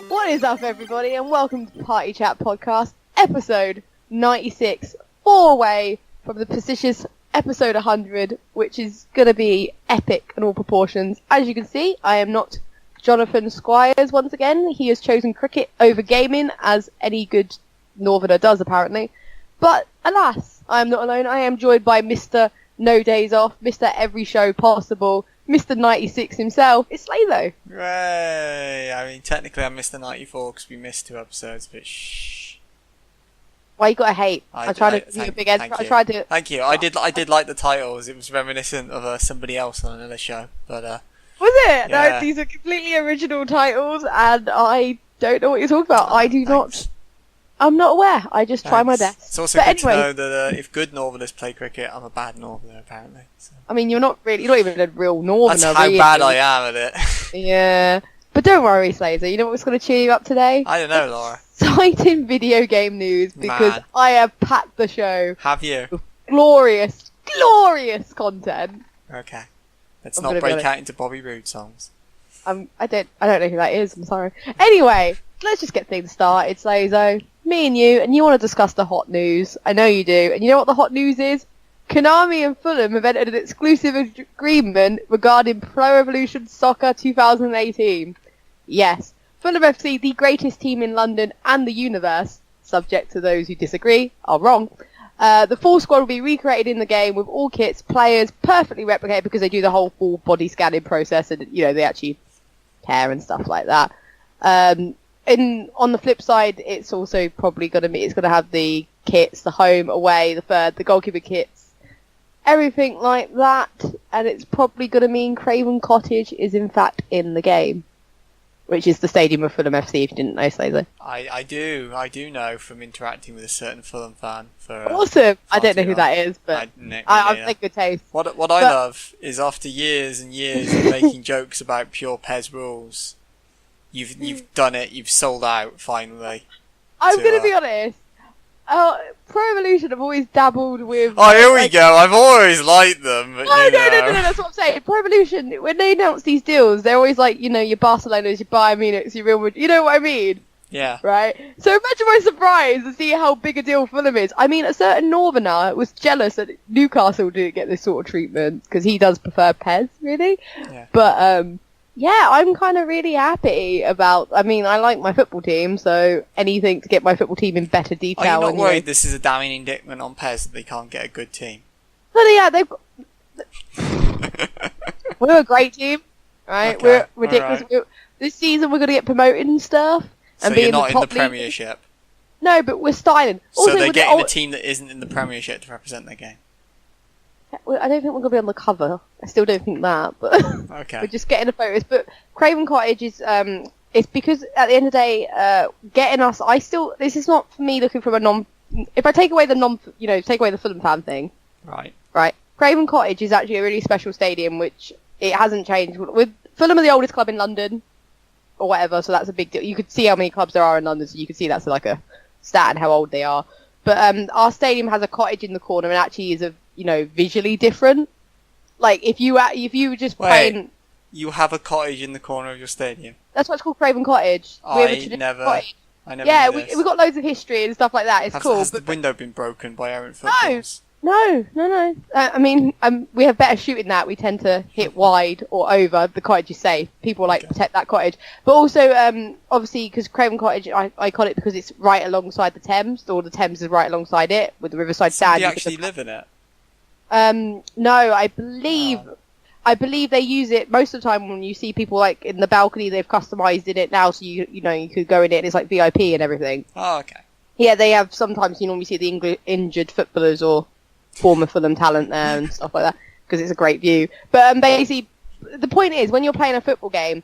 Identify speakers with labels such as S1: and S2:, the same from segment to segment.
S1: What is up, everybody, and welcome to Party Chat Podcast, episode 96, 4 away from the prestigious episode 100, which is going to be epic in all proportions. As you can see, I am not Jonathan Squires once again. He has chosen cricket over gaming, as any good Northerner does, apparently. But, alas, I am not alone. I am joined by Mr. No Days Off, Mr. Every Show Possible, Mr. 96 himself. It's Slazo.
S2: Hooray! I mean, technically I'm Mr. 94 because we missed 2 episodes, but shh.
S1: Why you gotta hate? I tried to give you a big end. I tried to.
S2: Thank you. I did like the titles. It was reminiscent of somebody else on another show, but
S1: was it?
S2: Yeah.
S1: No, these are completely original titles, and I don't know what you're talking about. I do not. I'm not aware. I just try my best.
S2: It's also good to know that if good Northerners play cricket, I'm a bad Northerner, apparently. So.
S1: I mean, you're not even a real Northerner.
S2: That's how bad I am at it.
S1: Yeah. But don't worry, Slazo. You know what's going to cheer you up today?
S2: I don't know, Laura.
S1: Exciting video game news, because I have packed the show.
S2: Have you?
S1: With glorious, glorious content.
S2: Okay. Let's not break out into Bobby Roode songs.
S1: I don't know who that is. I'm sorry. Anyway, let's just get things started, Slazo. Me and you want to discuss the hot news. I know you do. And you know what the hot news is? Konami and Fulham have entered an exclusive agreement regarding Pro Evolution Soccer 2018. Yes, Fulham FC, the greatest team in London and the universe, subject to those who disagree, are wrong. The full squad will be recreated in the game with all kits, players perfectly replicated, because they do the whole full body scanning process, and they actually care and stuff like that. And on the flip side, it's also probably going to have the kits, the home, away, the third, the goalkeeper kits, everything like that. And it's probably going to mean Craven Cottage is in fact in the game, which is the stadium of Fulham FC, if you didn't know, Slazo.
S2: I do know from interacting with a certain Fulham fan.
S1: Awesome! I don't know who that is, but I think good taste.
S2: What I love is, after years and years of making jokes about pure Pez rules, You've done it. You've sold out finally.
S1: I'm going to be honest. Pro Evolution have always dabbled with.
S2: Oh, here we go. I've always liked them. But,
S1: no. That's what I'm saying. Pro Evolution, when they announce these deals, they're always like, your Barcelonas, your Bayern Munichs, your Real Madrid. You know what I mean?
S2: Yeah.
S1: Right. So imagine my surprise to see how big a deal Fulham is. I mean, a certain Northerner was jealous that Newcastle didn't get this sort of treatment, because he does prefer Pez, really. Yeah. But yeah, I'm kind of really happy about. I mean, I like my football team, so anything to get my football team in better detail.
S2: Are you not worried this is a damning indictment on Pez that they can't get a good team?
S1: No, yeah, they've got. We're a great team, right? Okay, we're ridiculous. Right. This season we're going to get promoted and stuff.
S2: So you're not in the Premiership?
S1: No, but we're styling.
S2: Also, so they're getting a team that isn't in the Premiership to represent their game?
S1: I don't think we're going to be on the cover. I still don't think that, but
S2: okay.
S1: We're just getting the photos. But Craven Cottage is, it's because at the end of the day, getting us, this is not for me looking from if I take away take away the Fulham fan thing. Right. Craven Cottage is actually a really special stadium, which it hasn't changed. With Fulham are the oldest club in London, or whatever, so that's a big deal. You could see how many clubs there are in London, so you could see that's like a stat and how old they are. But our stadium has a cottage in the corner, and actually is visually different. Like if you were just playing.
S2: You have a cottage in the corner of your stadium.
S1: That's what's called Craven Cottage.
S2: I never.
S1: Yeah, we've got loads of history and stuff like that. It's cool.
S2: Has the window been broken by errant footballs?
S1: No. I mean, we have better shooting that. We tend to hit wide or over. The cottage is safe. People like to protect that cottage. But also, obviously, because Craven Cottage, I call it because it's right alongside the Thames, or the Thames is right alongside it, with the Riverside Sand.
S2: Do you actually live in it?
S1: No, I believe they use it most of the time. When you see people like in the balcony, they've customised in it now, so you could go in it and it's like VIP and everything.
S2: Oh, okay.
S1: Yeah, they have. Sometimes you normally see the injured footballers or former Fulham talent there and stuff like that, because it's a great view. But basically, the point is, when you're playing a football game,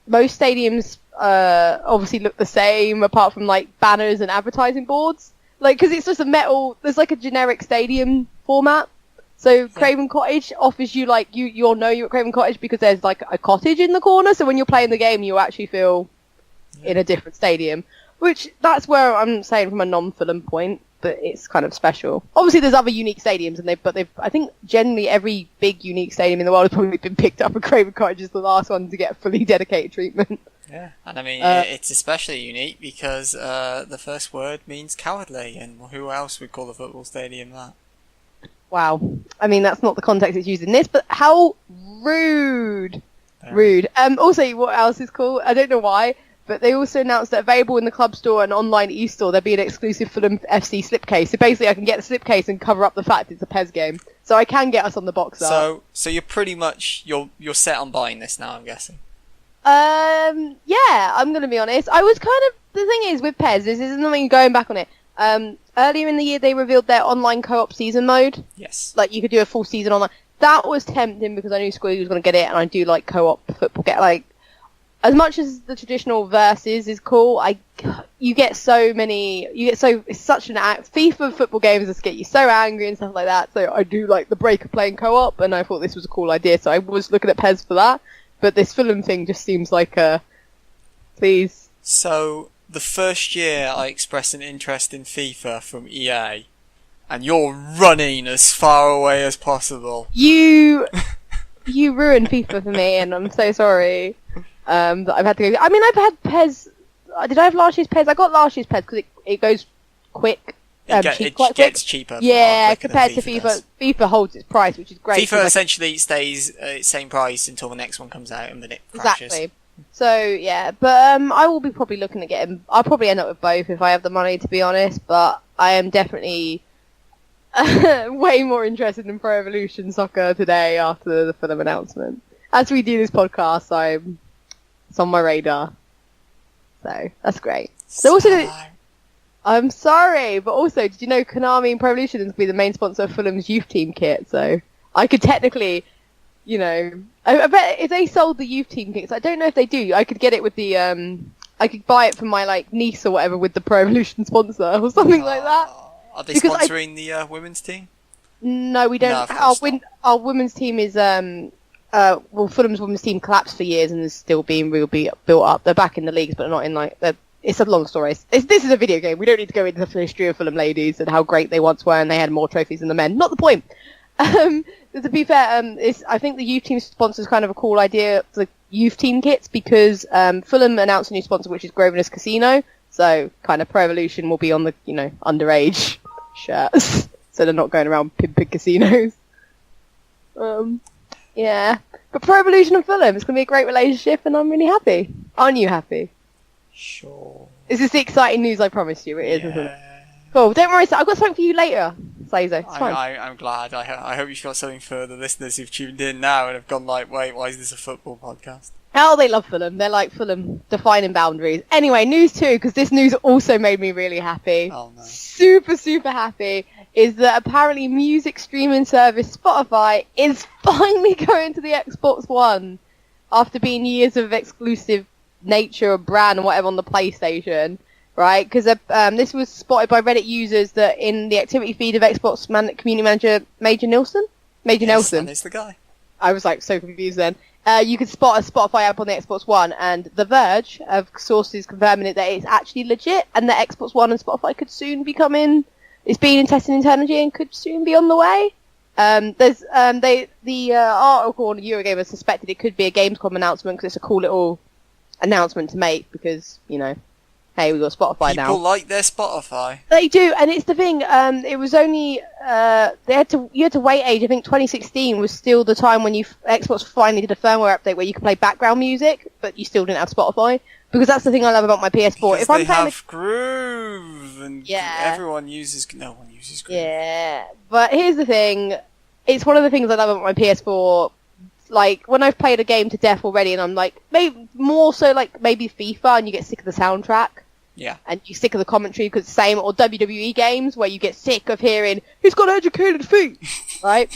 S1: most stadiums obviously look the same, apart from like banners and advertising boards. Like, because it's just a metal. There's like a generic stadium format. So Craven Cottage offers you like you'll know you're at Craven Cottage because there's like a cottage in the corner. So when you're playing the game, you actually feel in a different stadium. Which that's where I'm saying from a non-Fulham point, but it's kind of special. Obviously, there's other unique stadiums, and they've I think generally every big unique stadium in the world has probably been picked up, and Craven Cottage is the last one to get fully dedicated treatment.
S2: Yeah, and I mean it's especially unique because the first word means cowardly, and who else would call a football stadium that?
S1: Wow. I mean, that's not the context it's used in this, but how rude. Rude. Also, what else is cool? I don't know why, but they also announced that available in the club store and online e-store, there'll be an exclusive Fulham FC slipcase. So basically, I can get the slipcase and cover up the fact it's a PES game. So I can get us on the box art.
S2: So you're pretty much, you're set on buying this now, I'm guessing.
S1: Yeah, I'm going to be honest. I was kind of, the thing is with PES, this isn't something going back on it. Earlier in the year, they revealed their online co-op season mode.
S2: Yes. Like,
S1: you could do a full season online. That was tempting because I knew Squiddy was going to get it, and I do like co-op football. As much as the traditional versus is cool, it's such an act. FIFA football games just get you so angry and stuff like that. So I do like the break of playing co-op, and I thought this was a cool idea. So I was looking at PES for that, but this Fulham thing just seems like please.
S2: So the first year I expressed an interest in FIFA from EA, and you're running as far away as possible.
S1: You ruined FIFA for me, and I'm so sorry that I've had to go. I mean, I've had PES. Did I have last year's PES? I got last year's PES because it goes quick.
S2: It gets cheaper.
S1: Yeah, compared to FIFA. FIFA holds its price, which is great.
S2: FIFA essentially stays its same price until the next one comes out, and then it crashes. Exactly.
S1: So yeah, but I will be probably looking at getting. I'll probably end up with both if I have the money, to be honest. But I am definitely way more interested in Pro Evolution Soccer today after the Fulham announcement. As we do this podcast, it's on my radar. So that's great. So also, I'm sorry, but also, did you know Konami and Pro Evolution is going to be the main sponsor of Fulham's youth team kit? So I could technically, I bet if they sold the youth team kits, I don't know if they do. I could get it with the I could buy it from my niece or whatever with the Pro Evolution sponsor or something like that.
S2: Are they sponsoring the women's team?
S1: No, we don't.
S2: No,
S1: our women's team is Fulham's women's team collapsed for years and is still being built up. They're back in the leagues, but not in it's a long story. This is a video game. We don't need to go into the history of Fulham ladies and how great they once were and they had more trophies than the men. Not the point. To be fair, I think the youth team sponsor is kind of a cool idea for the youth team kits because Fulham announced a new sponsor, which is Grosvenor Casino. So kind of Pro Evolution will be on the underage shirts, so they're not going around pimping casinos. Yeah, but Pro Evolution and Fulham, it's going to be a great relationship, and I'm really happy. Aren't you happy?
S2: Sure.
S1: Is this the exciting news I promised you? It is, isn't it?
S2: Yeah.
S1: Cool. Don't worry, I've got something for you later, Slazo. It's fine.
S2: I'm glad. I hope you've got something for the listeners who've tuned in now and have gone wait, why is this a football podcast?
S1: Oh, they love Fulham. They're like Fulham, defining boundaries. Anyway, news 2, because this news also made me really happy.
S2: Oh, no.
S1: Super, super happy, is that apparently music streaming service Spotify is finally going to the Xbox One after being years of exclusive nature or brand or whatever on the PlayStation, right? Because this was spotted by Reddit users that in the activity feed of Xbox community manager Major Nelson? Nelson.
S2: That is the guy.
S1: I was so confused then. You could spot a Spotify app on the Xbox One, and The Verge have sources confirming it that it's actually legit, and that Xbox One and Spotify could soon be coming. It's being tested internally and could soon be on the way. The article on Eurogamer suspected it could be a Gamescom announcement because it's a cool little announcement to make because hey, we've got Spotify now.
S2: People like their Spotify.
S1: They do, and it's the thing. It was only you had to wait age. I think 2016 was still the time when Xbox finally did a firmware update where you could play background music, but you still didn't have Spotify. Because that's the thing I love about my PS4.
S2: Because they have Groove, and no one uses Groove.
S1: Yeah, but here's the thing. It's one of the things I love about my PS4. Like, when I've played a game to death already, and I'm maybe more so maybe FIFA, and you get sick of the soundtrack.
S2: Yeah.
S1: And you sick of the commentary because same, or WWE games where you get sick of hearing, he's got educated feet, right?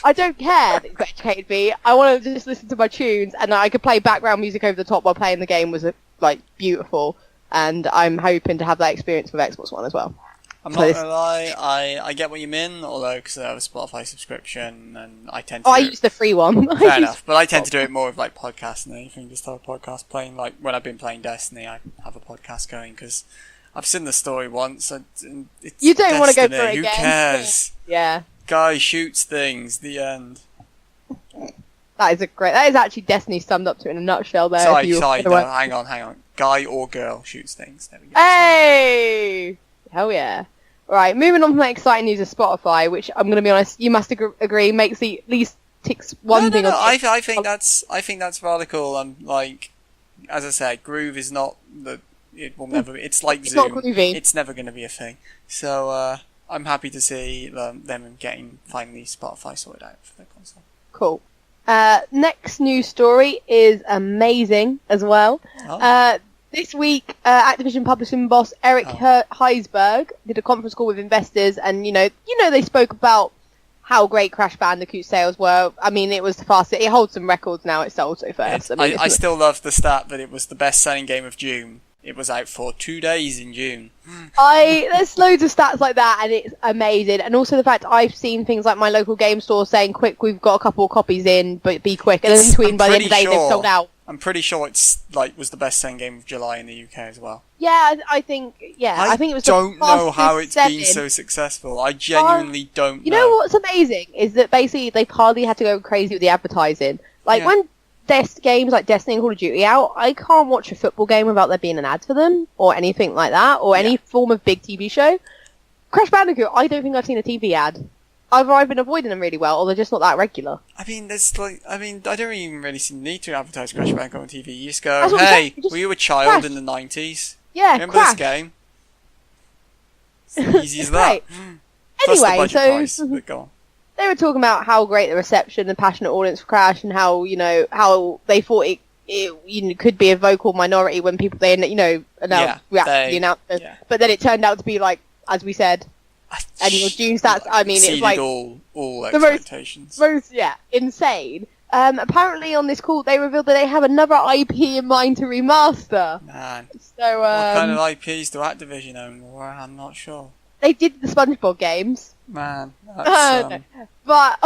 S1: I don't care that he's got educated feet. I want to just listen to my tunes, and I could play background music over the top while playing the game was, like, beautiful. And I'm hoping to have that experience with Xbox One as well.
S2: I'm not gonna lie, I get what you mean, although because I have a Spotify subscription and I tend to...
S1: I use the free one.
S2: Fair enough, but I tend to do it more with like podcasts and anything, just have a podcast playing. Like when I've been playing Destiny, I have a podcast going because I've seen the story once and it's
S1: You don't want to go for it
S2: Who
S1: again.
S2: cares?
S1: Yeah.
S2: Guy shoots things, the end.
S1: That is actually Destiny summed up to it in a nutshell there.
S2: Sorry, no, hang on. Guy or girl shoots things. There we go.
S1: Hey! Hell yeah. Right, moving on from that exciting news of Spotify, which I'm going to be honest, you must agree makes the least ticks one thing.
S2: No. I think that's rather cool. Like, as I said, Groove is not it will never. It's like
S1: it's
S2: Zoom.
S1: Not groovy.
S2: It's never going to be a thing. So I'm happy to see them getting finally Spotify sorted out for their console.
S1: Cool. Next news story is amazing as well.
S2: Oh.
S1: This week, Activision publishing boss Eric Heisberg did a conference call with investors, and you know they spoke about how great Crash Bandicoot sales were. I mean, it was the fastest. It holds some records now. It's sold so fast.
S2: I still love the stat that it was the best-selling game of June. It was out for 2 days in June.
S1: There's loads of stats like that, and it's amazing. And also the fact I've seen things like my local game store saying, "Quick, we've got a couple of copies in, but be quick." And then in between, by the end of the day, they've sold out.
S2: I'm pretty sure it's was the best-selling game of July in the UK as well.
S1: Yeah, I think. Yeah, I think it was.
S2: Don't know how it's been
S1: selling.
S2: so successful. I genuinely don't know.
S1: You know what's amazing is that basically they've hardly had to go crazy with the advertising. Like when games like Destiny and Call of Duty out, I can't watch a football game without there being an ad for them or anything like that, or any form of big TV show. Crash Bandicoot, I don't think I've seen a TV ad. Either I've been avoiding them really well, or they're just not that regular.
S2: I mean, I don't even really see the need to advertise Crash Bandicoot on TV. You just go, hey, were you a child in the 90s?
S1: Yeah,
S2: remember
S1: Crash.
S2: this game? It's as easy as that.
S1: Right.
S2: Plus
S1: Anyway,
S2: the budget price, but go on.
S1: They were talking about how great the reception and passionate audience for Crash, and how how they thought it could be a vocal minority when people react to the announcement. Yeah. But then it turned out to be like, as we said, and your June stats. I mean, it's like
S2: all expectations.
S1: Most insane. Apparently on this call they revealed that they have another IP in mind to remaster.
S2: Man,
S1: so
S2: what kind of IPs do Activision own? Well, I'm not sure.
S1: They did the SpongeBob games.
S2: Man, that's,
S1: but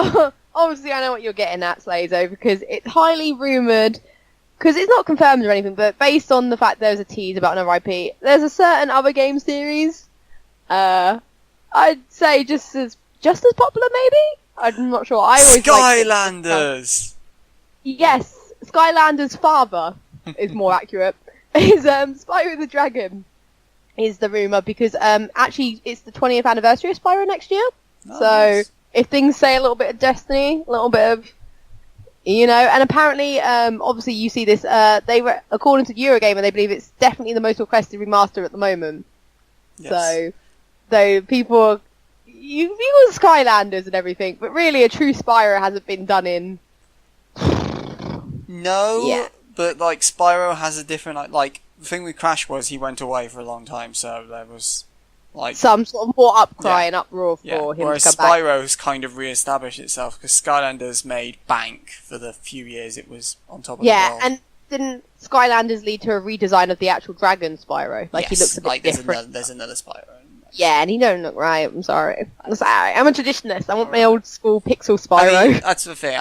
S1: obviously I know what you're getting at, Slazo, because it's highly rumoured, because it's not confirmed or anything, but based on the fact there's a tease about another IP, there's a certain other game series, I'd say just as popular, maybe? I'm not sure. I always
S2: Skylanders!
S1: Yes, Skylanders' father is more accurate. Is Spyro the Dragon. Is the rumour, because actually it's the 20th anniversary of Spyro next year.
S2: Nice.
S1: So if things say a little bit of Destiny, a little bit of, and apparently, obviously you see this, according to Eurogamer, they believe it's definitely the most requested remaster at the moment. Yes. So people Skylanders and everything, but really a true Spyro hasn't been done in.
S2: No, but like Spyro has a different like. The thing with Crash was he went away for a long time, so there was like
S1: some sort of more upcry and uproar for him
S2: whereas
S1: to come back.
S2: Spyro's kind of re-established itself because Skylanders made bank for the few years it was on top of the world.
S1: Yeah, and didn't Skylanders lead to a redesign of the actual Dragon Spyro? Like he looks a bit different.
S2: There's another Spyro.
S1: Yeah, and he don't look right. I'm sorry. I'm a traditionalist. I want my old school pixel Spyro.
S2: I mean, that's the thing.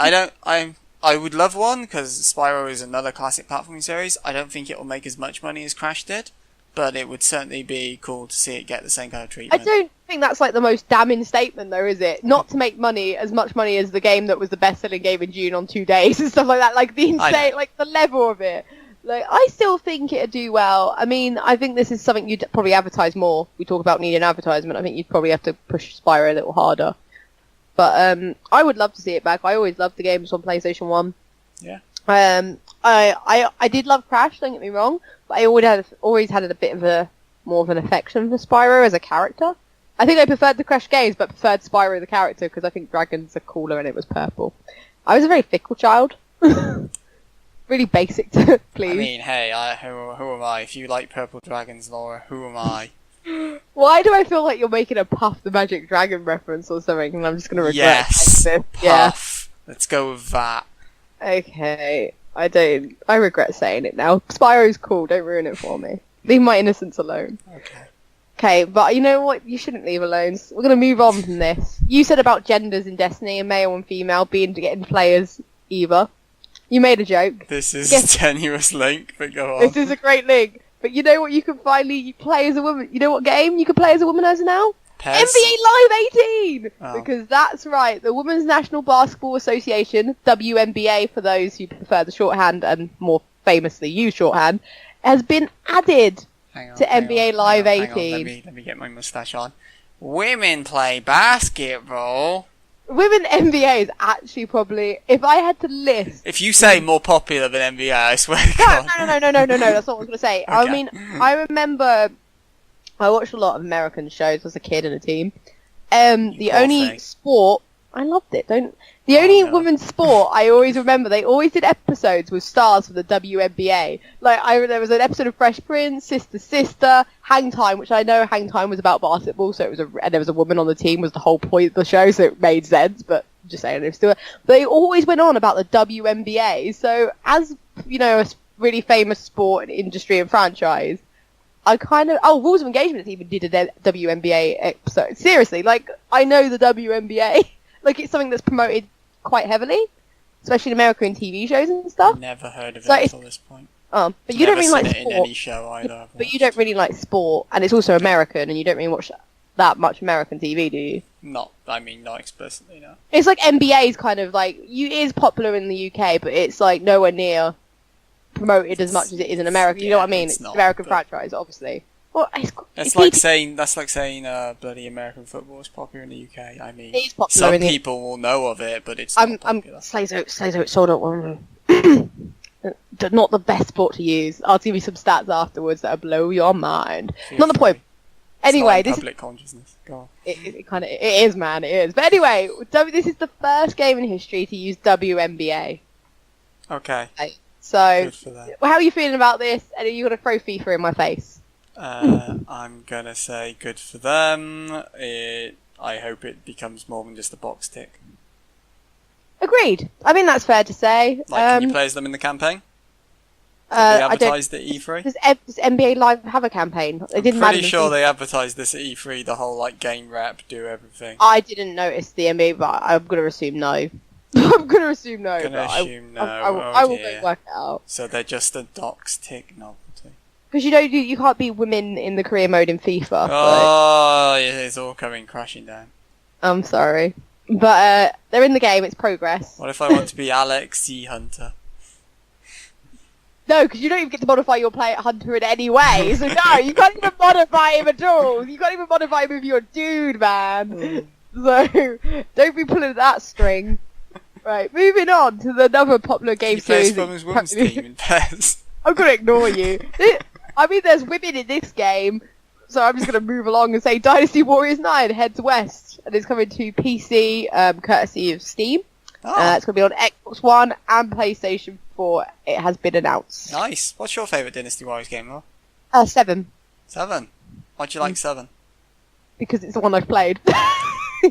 S2: I would love one, because Spyro is another classic platforming series. I don't think it will make as much money as Crash did, but it would certainly be cool to see it get the same kind of treatment.
S1: I don't think that's like the most damning statement, though, is it? Not to make as much money as the game that was the best-selling game in June on 2 days and stuff like that. Like the insane, like the level of it. Like I still think it'd do well. I mean, I think this is something you'd probably advertise more. We talk about needing advertisement. I think you'd probably have to push Spyro a little harder. But I would love to see it back. I always loved the games on PlayStation 1.
S2: Yeah.
S1: I did love Crash, don't get me wrong, but I always had a bit of more of an affection for Spyro as a character. I think I preferred the Crash games, but preferred Spyro the character because I think dragons are cooler and it was purple. I was a very fickle child. really basic, please.
S2: I mean, hey, who am I? If you like purple dragons, Laura, who am I?
S1: Why do I feel like you're making a Puff the Magic Dragon reference or something, and I'm just gonna regret
S2: Yes,
S1: saying this?
S2: Puff. Let's go with that.
S1: Yeah. Okay. I regret saying it now. Spyro's cool, don't ruin it for me. Leave my innocence alone.
S2: Okay.
S1: Okay, but you know what? You shouldn't leave alone. So we're gonna move on from this. You said about genders in Destiny and male and female getting players either. You made a joke.
S2: This is a tenuous link, but go on.
S1: This is a great link. But you know what you can finally play as a woman? You know what game you can play as a woman as now?
S2: Pez?
S1: NBA Live 18!
S2: Oh.
S1: Because that's right, the Women's National Basketball Association, WNBA for those who prefer the shorthand and more famously use shorthand, has been added to NBA Live 18.
S2: Let me get my moustache on. Women play basketball.
S1: Women NBA is actually probably, if I had to list...
S2: If you say more popular than NBA, I swear to God.
S1: No, that's not what I was going to say.
S2: Okay.
S1: I mean, I remember I watched a lot of American shows as a kid and a teen. The only sport... I loved it, The only women's sport I always remember, they always did episodes with stars from the WNBA. There was an episode of Fresh Prince, Sister, Hang Time, which I know Hang Time was about basketball, so and there was a woman on the team was the whole point of the show, so it made sense, but just saying, it still. But they always went on about the WNBA, so as, a really famous sport and industry and franchise, I kind of... Oh, Rules of Engagement even did a WNBA episode. Seriously, I know the WNBA. It's something that's promoted quite heavily, especially in America in TV shows and stuff.
S2: Never heard of it until this point.
S1: But you don't really like sport.
S2: In any show either.
S1: But you don't really like sport, and it's also American, and you don't really watch that much American TV, do you?
S2: Not explicitly, no.
S1: It's like NBA's kind of it is popular in the UK, but it's nowhere near promoted as much as it is in America. You know what I mean? It's an American franchise, obviously. Well,
S2: that's like saying bloody American football is popular in the UK. I mean,
S1: it is popular
S2: some people will know of it, but it's not popular.
S1: Slazo, sold out one. Not the best sport to use. I'll give you some stats afterwards that'll blow your mind. Not the point. Anyway, this
S2: public consciousness. Go on.
S1: It is, man. It is. But anyway, this is the first game in history to use WNBA.
S2: Okay.
S1: So,
S2: good for them.
S1: How are you feeling about this? And are you gonna throw FIFA in my face?
S2: I'm gonna say good for them. I hope it becomes more than just a box tick.
S1: Agreed. I mean, that's fair to say.
S2: Can you play as them in the campaign? Did they advertise at E3?
S1: Does NBA Live have a campaign?
S2: I'm pretty sure they advertised this at E3, the whole game rep, do everything.
S1: I didn't notice the NBA, but I'm gonna assume no. I'm gonna assume no.
S2: I
S1: will go work it out.
S2: So they're just a docs tick novelty.
S1: Because you can't beat women in the career mode in FIFA.
S2: Oh, it's all coming crashing down. I'm
S1: sorry. But they're in the game, it's progress.
S2: What if I want to be Alex Sea Hunter?
S1: No, because you don't even get to modify your player Hunter in any way. So no, you can't even modify him at all. You can't even modify him with your dude, man. So, don't be pulling that string. Right, moving on to another popular game series.
S2: Women's team in PES.
S1: I'm gonna ignore you. I mean, there's women in this game, so I'm just going to move along and say Dynasty Warriors 9 heads west, and it's coming to PC, courtesy of Steam. It's going to be on Xbox One and PlayStation 4. It has been announced.
S2: Nice. What's your favourite Dynasty Warriors game, Laura?
S1: 7.
S2: 7? Why'd you like 7?
S1: Because it's the one I've played.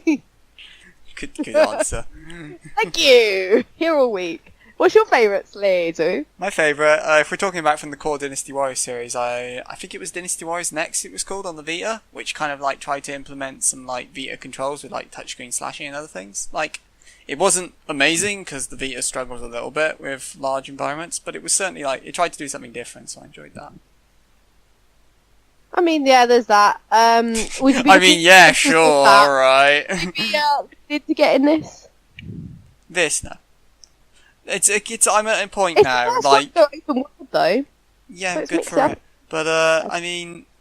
S2: Good answer.
S1: Thank you. Here all week. What's your favourite, Slazo?
S2: My favourite, if we're talking back from the core Dynasty Warriors series, I think it was Dynasty Warriors Next it was called on the Vita, which kind of tried to implement some Vita controls with touchscreen slashing and other things. It wasn't amazing because the Vita struggled a little bit with large environments, but it was certainly it tried to do something different, so I enjoyed that.
S1: I mean, yeah, there's that.
S2: Sure, alright.
S1: Did to get in this?
S2: This, no. I'm at a point now,
S1: open world, though.
S2: Yeah,
S1: so
S2: good for it. But,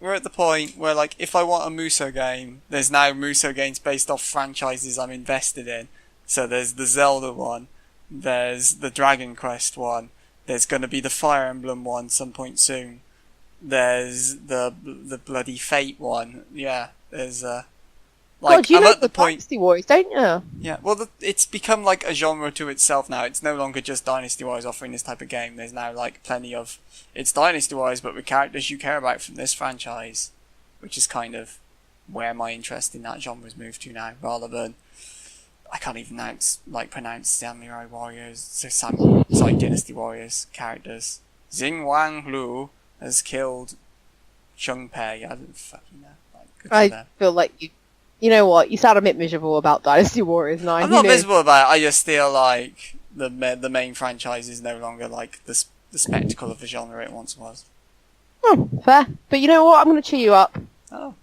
S2: we're at the point where, if I want a Muso game, there's now Muso games based off franchises I'm invested in. So there's the Zelda one, there's the Dragon Quest one, there's gonna be the Fire Emblem one some point soon, there's the bloody Fate one, yeah, there's, Like,
S1: God, you
S2: I'm
S1: know
S2: at the point.
S1: Dynasty Warriors, don't you?
S2: Yeah, well, it's become like a genre to itself now. It's no longer just Dynasty Warriors offering this type of game. There's now like plenty of it's Dynasty Warriors, but with characters you care about from this franchise, which is kind of where my interest in that genre has moved to now, rather than I can't even pronounce Samurai Warriors, sorry, Dynasty Warriors characters. Xing Wang Lu has killed Chung Pei. I don't fucking know. Like, good for
S1: I
S2: them.
S1: feel like you know what? You sound a bit miserable about Dynasty Warriors 9.
S2: I'm not miserable about it. I just feel like the main franchise is no longer like the spectacle of the genre it once was.
S1: Oh, fair. But you know what? I'm going to cheer you up.
S2: Oh.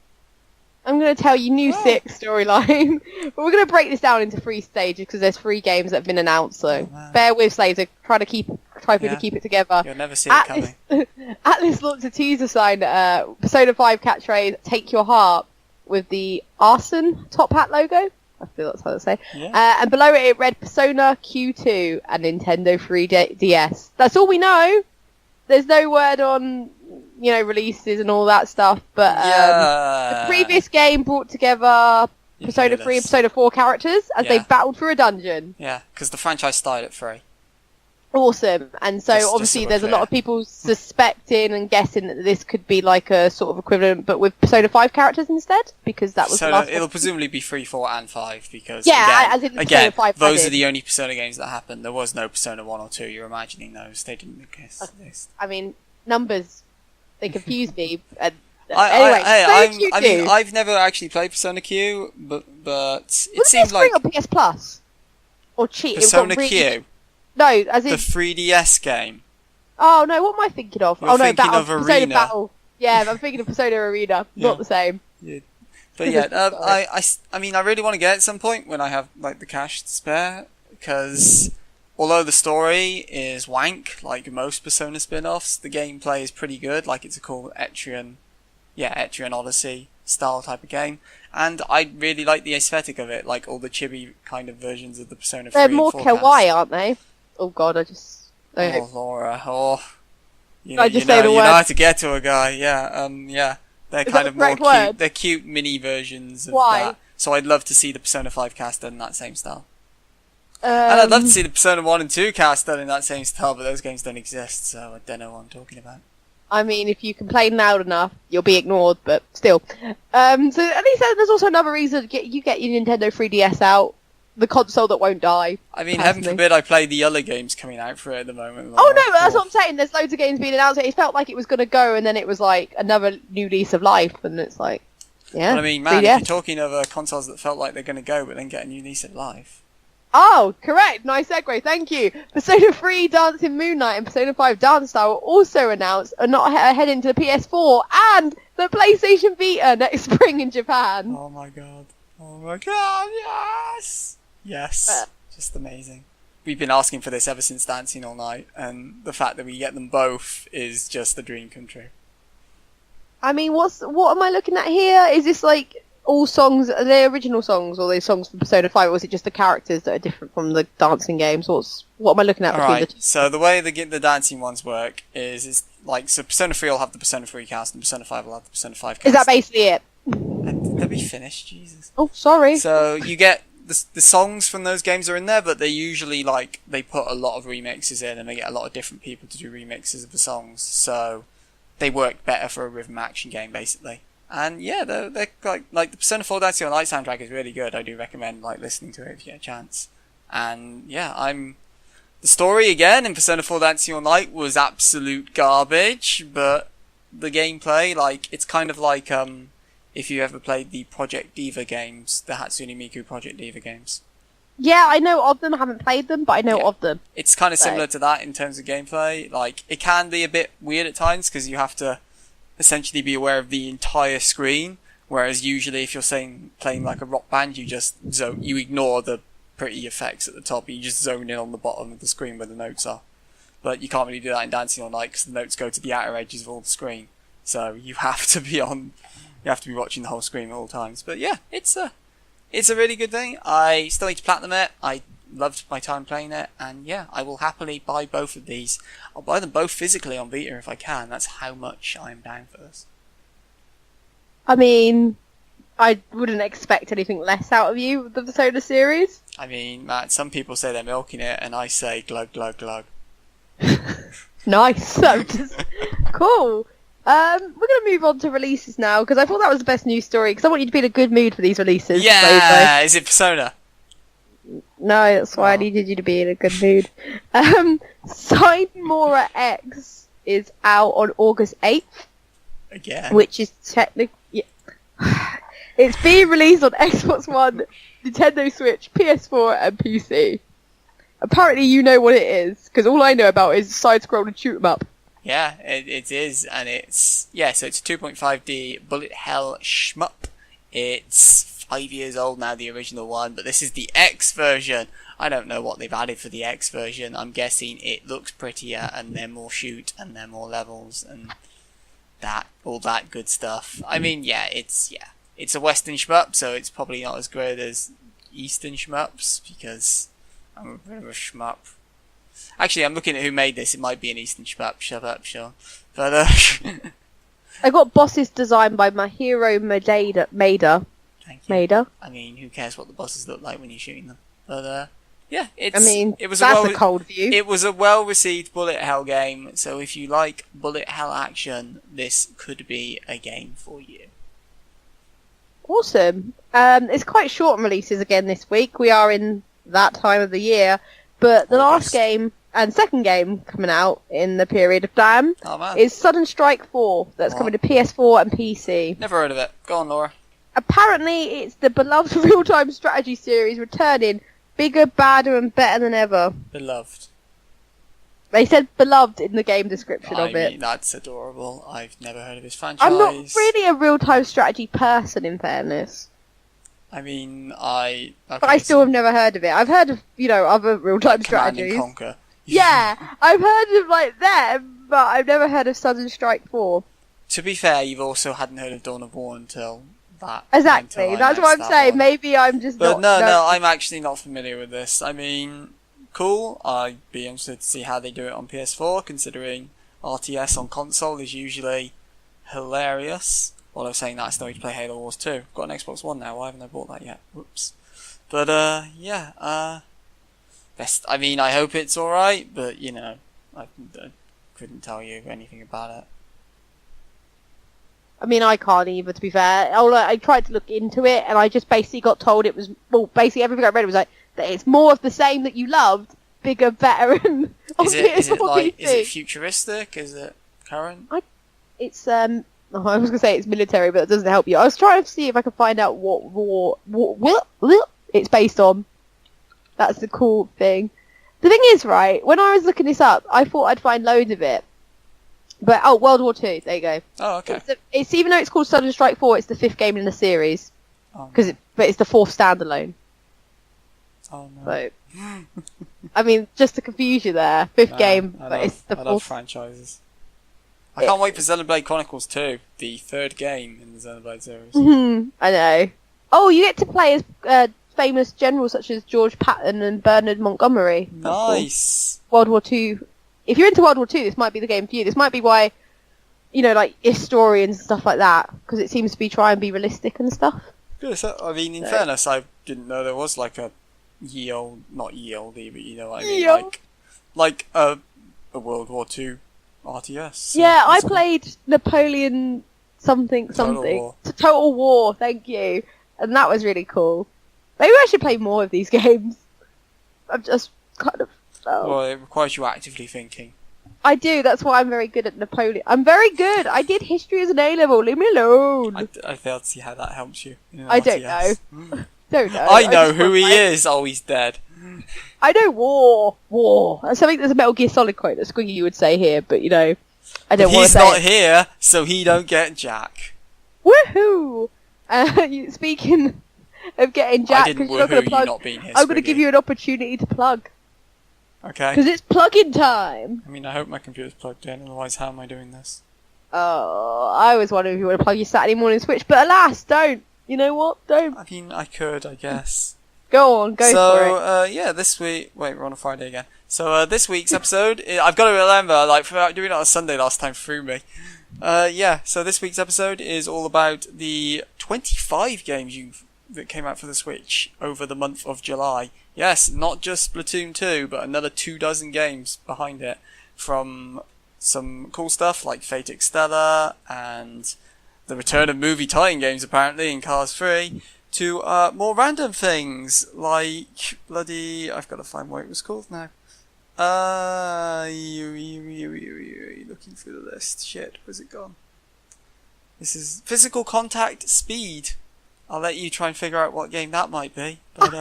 S1: I'm going to tell you new 6 storyline. But we're going to break this down into 3 stages because there's 3 games that have been announced. So bear with, Slazo. Try to keep it together.
S2: You'll never see it coming.
S1: Atlas launched a teaser sign, Persona 5 catchphrase, "Take Your Heart," with the Arson top hat logo. I feel that's how to say.
S2: Yeah.
S1: And below it read Persona Q2 and Nintendo 3DS. That's all we know. There's no word on, releases and all that stuff. But the previous game brought together Persona 3 and Persona 4 characters as they battled through a dungeon.
S2: Yeah, because the franchise started at 3.
S1: Awesome. And so obviously there's a lot of people suspecting and guessing that this could be like a sort of equivalent, but with Persona 5 characters instead, because that was the last
S2: it'll
S1: one.
S2: presumably be 3, 4 and 5 because
S1: as in Persona 5
S2: those are the only Persona games that happened. There was no Persona 1 or 2. You're imagining those. They didn't exist.
S1: I mean, numbers, they confuse me.
S2: I've never actually played Persona Q, but it seems like
S1: on PS Plus or cheat.
S2: Persona Q.
S1: No, as in
S2: the 3DS game.
S1: Oh no, what am I thinking of?
S2: You're thinking of
S1: Persona
S2: Arena.
S1: Battle. Yeah, I'm thinking of Persona Arena. Not the same.
S2: Yeah. But yeah, I mean, I really want to get it at some point when I have like the cash to spare, because although the story is wank, like most Persona spin-offs, the gameplay is pretty good. Like it's a cool Etrian Odyssey style type of game, and I really like the aesthetic of it, like all the chibi kind of versions of the Persona 3
S1: They're
S2: and
S1: more
S2: 4
S1: kawaii, aren't they? Oh god,
S2: Oh, Laura, you
S1: I just
S2: know,
S1: say the
S2: you
S1: word.
S2: know how to get to a guy, yeah. They're
S1: Is
S2: kind
S1: that
S2: of
S1: the
S2: more
S1: correct
S2: cute.
S1: word?
S2: They're cute mini versions of
S1: Why?
S2: that. So I'd love to see the Persona 5 cast done in that same style. And I'd love to see the Persona 1 and 2 cast done in that same style, but those games don't exist, so I don't know what I'm talking about.
S1: I mean, if you complain loud enough, you'll be ignored, but still. So at least there's also another reason to get your Nintendo 3DS out, the console that won't die.
S2: I mean,
S1: personally.
S2: heaven forbid I play the other games coming out for it at the moment.
S1: Oh no, but that's what I'm saying. There's loads of games being announced. It felt like it was going to go, and then it was like another new lease of life, and it's like, yeah.
S2: But I mean, man,
S1: 3DS.
S2: if you're talking of consoles that felt like they're going to go, but then get a new lease of life.
S1: Oh, correct. Nice segue. Thank you. Persona 3 Dancing Moonlight and Persona 5 Dance Style were also announced and not heading to the PS4 and the PlayStation Vita next spring in Japan.
S2: Oh my god. Yes! Yes. Just amazing. We've been asking for this ever since Dancing All Night, and the fact that we get them both is just a dream come true.
S1: I mean, what am I looking at here? Is this like all songs, are they original songs, or are they songs from Persona 5, or is it just the characters that are different from the dancing games? What am I looking at between the
S2: Alright,
S1: two?
S2: so the way the dancing ones work is like, so Persona 3 will have the Persona 3 cast, and Persona 5 will have the Persona 5 cast.
S1: Is that basically it?
S2: Let me finish, Jesus.
S1: Oh, sorry.
S2: So you get the songs from those games are in there, but they usually like they put a lot of remixes in, and they get a lot of different people to do remixes of the songs. So they work better for a rhythm action game, basically. And yeah, they're like the Persona 4 Dancing on Light soundtrack is really good. I do recommend like listening to it if you get a chance. And yeah, the story again in Persona 4 Dancing on Light was absolute garbage, but the gameplay, like, it's kind of like if you ever played the Project Diva games, the Hatsune Miku Project Diva games.
S1: Yeah, I know of them. I haven't played them, but I know of them.
S2: It's kind of similar to that in terms of gameplay. Like, it can be a bit weird at times because you have to essentially be aware of the entire screen, whereas usually if you're playing like a rock band, you ignore the pretty effects at the top, you just zone in on the bottom of the screen where the notes are. But you can't really do that in Dancing All Night because the notes go to the outer edges of all the screen, so you have to be watching the whole screen at all times. But yeah, it's a really good thing. I still need to platinum it. I loved my time playing it, and yeah, I will happily buy both of these. I'll buy them both physically on Vita if I can. That's how much I'm down for this.
S1: I mean, I wouldn't expect anything less out of you with the Persona series.
S2: I mean, Matt, some people say they're milking it, and I say glug glug glug.
S1: Nice. Cool. We're going to move on to releases now, because I thought that was the best news story, because I want you to be in a good mood for these releases.
S2: Yeah! Is it Persona?
S1: No, that's why I needed you to be in a good mood. Sine Mora Ex is out on August 8th.
S2: Again?
S1: Which is technically... Yeah. It's being released on Xbox One, Nintendo Switch, PS4 and PC. Apparently you know what it is, because all I know about is side-scrolling shoot 'em up.
S2: Yeah, it is, and it's... Yeah, so it's a 2.5D bullet hell shmup. It's 5 years old now, the original one, but this is the X version. I don't know what they've added for the X version. I'm guessing it looks prettier, and they're more shoot, and they're more levels, and all that good stuff. I mean, it's a Western shmup, so it's probably not as great as Eastern shmups, because I'm a bit of a shmup. Actually, I'm looking at who made this. It might be an Eastern shmup. Shut up, sure. But,
S1: I got bosses designed by Mahiro Maeda.
S2: Thank you.
S1: Maeda.
S2: I mean, who cares what the bosses look like when you're shooting them? But, yeah, it was
S1: that's a cold view.
S2: It was a well-received bullet hell game, so if you like bullet hell action, this could be a game for you.
S1: Awesome. It's quite short releases again this week. We are in that time of the year, but the last game and second game coming out in the period of time is Sudden Strike 4. That's coming to PS4 and PC.
S2: Never heard of it. Go on, Laura.
S1: Apparently, it's the beloved real-time strategy series returning, bigger, badder, and better than ever.
S2: Beloved.
S1: They said beloved in the game description of it.
S2: I mean, that's adorable. I've never heard of this franchise.
S1: I'm not really a real-time strategy person, in fairness.
S2: I mean,
S1: but I still have never heard of it. I've heard of, other real-time strategies.
S2: Command and Conquer.
S1: Yeah, I've heard of, them, but I've never heard of Sudden Strike 4.
S2: To be fair, you've also hadn't heard of Dawn of War until that.
S1: Exactly, that's what I'm saying. Maybe I'm just
S2: not... But no, I'm actually not familiar with this. I mean, cool. I'd be interested to see how they do it on PS4, considering RTS on console is usually hilarious. While I was saying that, I still need to play Halo Wars 2. I've got an Xbox One now, why haven't I bought that yet? Whoops. But, I mean, I hope it's alright, but, I couldn't tell you anything about it.
S1: I mean, I can't either, to be fair. I tried to look into it, and I just basically got told it was... Well, basically everything I read was like, that it's more of the same that you loved, bigger, better, and...
S2: Is it futuristic? Is it current?
S1: It's, I was going to say it's military, but it doesn't help you. I was trying to see if I could find out what it's based on. That's the cool thing. The thing is, right, when I was looking this up, I thought I'd find loads of it. But, World War II, there you go.
S2: Oh, okay.
S1: It's even though it's called Sudden Strike 4, it's the 5th game in the series.
S2: Oh,
S1: no. But it's the 4th standalone.
S2: Oh, no.
S1: So, I mean, just to confuse you there, 5th game, but it's the 4th.
S2: I love franchises. I can't wait for Xenoblade Chronicles 2, the 3rd game in the Xenoblade series.
S1: I know. Oh, you get to play as famous generals such as George Patton and Bernard Montgomery.
S2: Nice.
S1: Cool. World War II. If you're into World War II, this might be the game for you. This might be why, historians and stuff like that, because it seems to be try and be realistic and stuff.
S2: Good. So, I mean, in fairness, I didn't know there was like a not ye olde, but you know what I mean, like a World War II RTS. So
S1: yeah, I played Napoleon something. Total War, thank you. And that was really cool. Maybe I should play more of these games. I'm just kind of...
S2: Well, it requires you actively thinking.
S1: I do, that's why I'm very good at Napoleon. I'm very good! I did history as an A-level, leave me alone!
S2: I failed to see how that helps you.
S1: I don't know. Don't know.
S2: I know who he is! Oh, he's dead.
S1: I know war. That's something there's a Metal Gear Solid quote that Squiggy would say here, but I don't want to say
S2: He's not here, so he don't get Jack.
S1: Woohoo! Speaking of getting Jack,
S2: I didn't woohoo you not being here,
S1: I'm going to give you an opportunity to plug.
S2: Okay.
S1: Because it's plug-in time.
S2: I mean, I hope my computer's plugged in, otherwise how am I doing this?
S1: Oh, I was wondering if you want to plug your Saturday morning Switch, but alas, don't. You know what? Don't.
S2: I mean, I could, I guess.
S1: Go on, go for it.
S2: Yeah, this week... Wait, we're on a Friday again. So, this week's episode... I've got to remember, like, doing it on a Sunday last time threw me. Yeah, so this week's episode is all about the 25 games that came out for the Switch over the month of July. Yes, not just Splatoon 2, but another 24 games behind it. From some cool stuff like Fate Extella and the return of movie tie-in games apparently in Cars 3, to more random things like bloody... I've got to find what it was called now. Looking through the list. Shit, where's it gone? This is Physical Contact Speed. I'll let you try and figure out what game that might be. But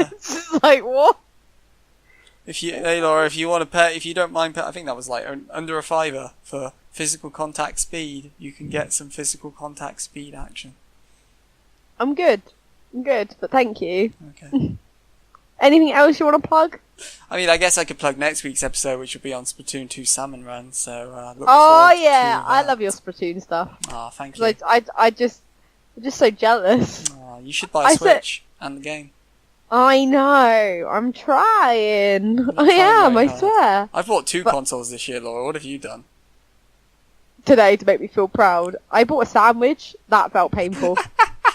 S1: like what?
S2: Hey Laura, if you want to pay, if you don't mind, I think that was like under a $5 for Physical Contact Speed. You can get some Physical Contact Speed action.
S1: I'm good, but thank you.
S2: Okay.
S1: Anything else you want to plug?
S2: I mean, I guess I could plug next week's episode, which will be on Splatoon 2 Salmon Run. So,
S1: oh yeah, I love your Splatoon stuff.
S2: Ah, thank you.
S1: I'm just so jealous.
S2: Oh, you should buy a Switch and the game.
S1: I know. I'm trying. I am. I swear.
S2: I've bought 2 consoles this year, Laura. What have you done?
S1: Today to make me feel proud. I bought a sandwich. That felt painful.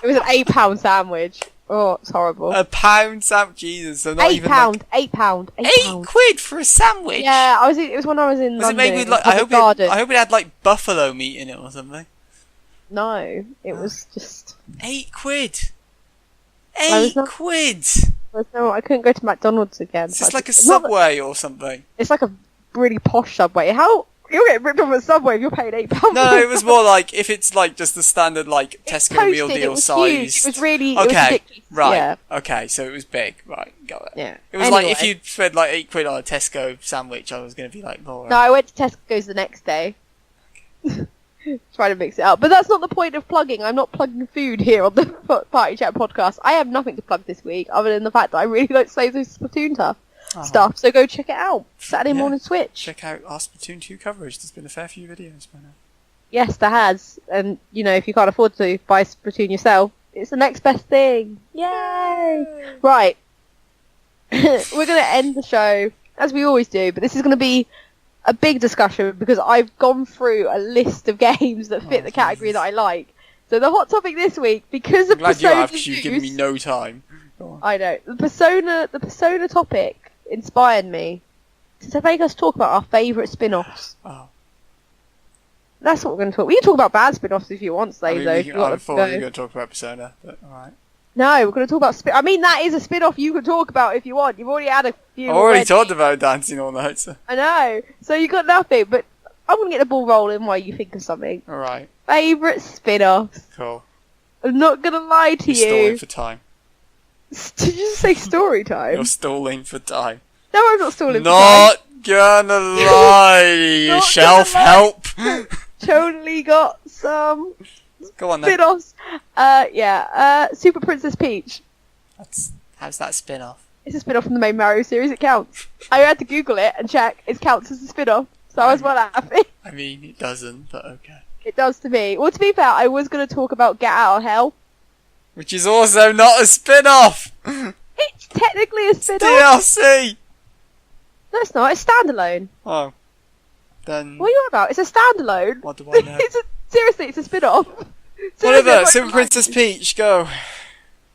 S1: It was an £8 sandwich. Oh, it's horrible.
S2: A £1 sandwich, Jesus! So not
S1: £8.
S2: even like...
S1: £8
S2: for a sandwich.
S1: Yeah, it was when I was in
S2: Was
S1: London.
S2: it made with like? I hope it had like buffalo meat in it or something.
S1: No, it was just
S2: £8.
S1: No, I couldn't go to McDonald's again.
S2: It's just like a Subway or something.
S1: It's like a really posh Subway. How you'll get ripped off a Subway if you're paying £8?
S2: No, it was more like if it's like just the standard like Tesco meal deal size.
S1: Huge. It was really
S2: okay.
S1: It was ridiculous.
S2: Right.
S1: Yeah.
S2: Okay, so it was big. Right, got it.
S1: Yeah.
S2: It was like if you spent like £8 on a Tesco sandwich, I was going to be like, Laura.
S1: No, I went to Tesco's the next day. Trying to mix it up, but that's not the point of plugging. I'm not plugging food here on the Party Chat podcast. I have nothing to plug this week other than the fact that I really like Slazo's Splatoon stuff, so go check it out. Saturday morning Switch.
S2: Check out our Splatoon 2 coverage. There's been a fair few videos by now.
S1: Yes, there has, and you know, if you can't afford to buy Splatoon yourself, it's the next best thing. Yay! Right, we're gonna end the show as we always do, but this is gonna be a big discussion because I've gone through a list of games that fit the category that I like. So the hot topic this week, because of
S2: Persona, you have, because you've given me
S1: news,
S2: no time.
S1: I know the Persona topic inspired me to make us talk about our favourite spin-offs.
S2: Oh.
S1: That's what we're going to talk. We can talk about bad spin-offs if you want, Slazo.
S2: I thought we were going to talk about Persona, but alright.
S1: No, we're going to talk about I mean, that is a spin-off you can talk about if you want. You've already had a few.
S2: I've already talked about Dancing All Night. So.
S1: I know. So you got nothing, but I'm going to get the ball rolling while you think of something.
S2: Alright.
S1: Favourite spin-offs.
S2: Cool.
S1: I'm not going to lie to you.
S2: You're stalling for time.
S1: Did you just say story time?
S2: You're stalling for time.
S1: No, I'm not stalling for time.
S2: Not gonna lie. Shelf help.
S1: Totally got some
S2: Go on then.
S1: spin-offs. Super Princess Peach.
S2: How's that spin-off?
S1: It's a spin-off from the main Mario series. It counts. I had to Google it and check. It counts as a spin-off. So I was well happy.
S2: I mean, it doesn't, but okay.
S1: It does to me. Well, to be fair, I was going to talk about Get Out of Hell.
S2: Which is also not a spin-off!
S1: It's technically a spin-off.
S2: DLC!
S1: No, it's not. It's standalone.
S2: Oh. Then...
S1: What are you on about? It's a standalone.
S2: What do I know?
S1: Seriously, it's a spin-off.
S2: Whatever, Super Princess Peach, go.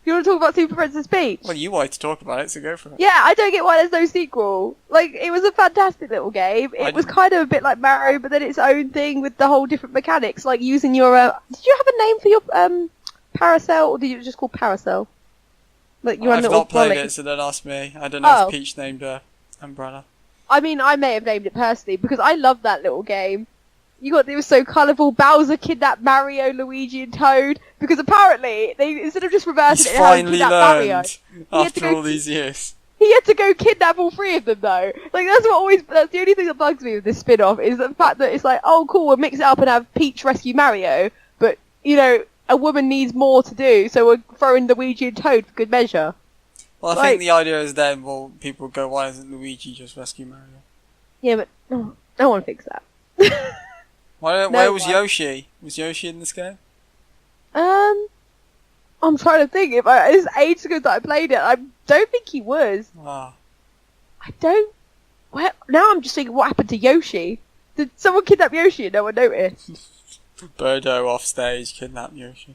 S1: You want to talk about Super Princess Peach?
S2: Well, you wanted to talk about it, so go for it.
S1: Yeah, I don't get why there's no sequel. Like, it was a fantastic little game. It was kind of a bit like Mario, but then its own thing with the whole different mechanics, like using your... Did you have a name for your Paracel, or did you just call Paracel? Like
S2: I've not played it, so don't ask me. I don't know if Peach named her umbrella.
S1: I mean, I may have named it personally, because I love that little game. It was so colourful. Bowser kidnapped Mario, Luigi, and Toad, because apparently, they instead of just reversing it,
S2: finally
S1: learned
S2: Mario, after all these years.
S1: He had to go kidnap all 3 of them, though. Like, that's the only thing that bugs me with this spin-off, is the fact that it's like, oh, cool, we'll mix it up and have Peach rescue Mario, but, you know, a woman needs more to do, so we're throwing Luigi and Toad for good measure.
S2: Well, I think the idea is then, well, people go, why doesn't Luigi just rescue Mario?
S1: Yeah, but no one thinks that.
S2: Where was Yoshi? Was Yoshi in this game?
S1: I I'm trying to think. It's ages ago that I played it. I don't think he was.
S2: Wow.
S1: I don't. Well, now I'm just thinking, what happened to Yoshi? Did someone kidnap Yoshi and no one noticed?
S2: Birdo off stage, kidnap Yoshi.